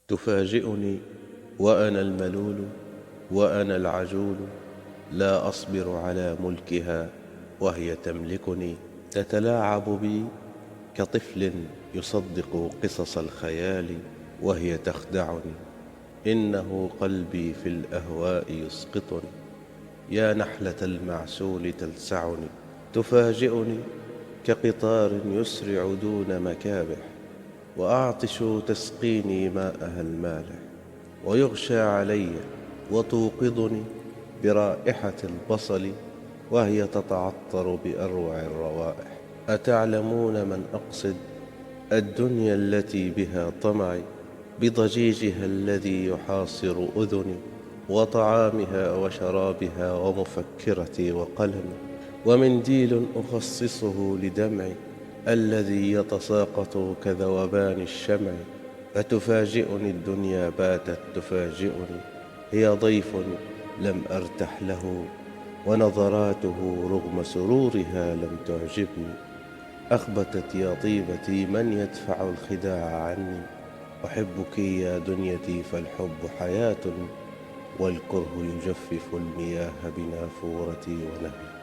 تفاجئني وأنا الملول وأنا العجول، لا أصبر على ملكها وهي تملكني. تتلاعب بي كطفل يصدق قصص الخيال وهي تخدعني. إنه قلبي في الأهواء يسقطني، يا نحلة المعسول تلسعني. تفاجئني كقطار يسرع دون مكابح، وأعطش تسقيني ماءها المالح، ويغشى علي وتوقظني برائحة البصل وهي تتعطر بأروع الروائح. أتعلمون من أقصد؟ الدنيا التي بها طمعي، بضجيجها الذي يحاصر أذني، وطعامها وشرابها ومفكرتي وقلمي، ومنديل أخصصه لدمعي الذي يتساقط كذوبان الشمع. فتفاجئني الدنيا باتت تفاجئني، هي ضيف لم أرتح له، ونظراته رغم سرورها لم تعجبني. أخبتت يا طيبتي من يدفع الخداع عني، أحبك يا دنيتي فالحب حياة، والكره يجفف المياه بنافورتي ونهري.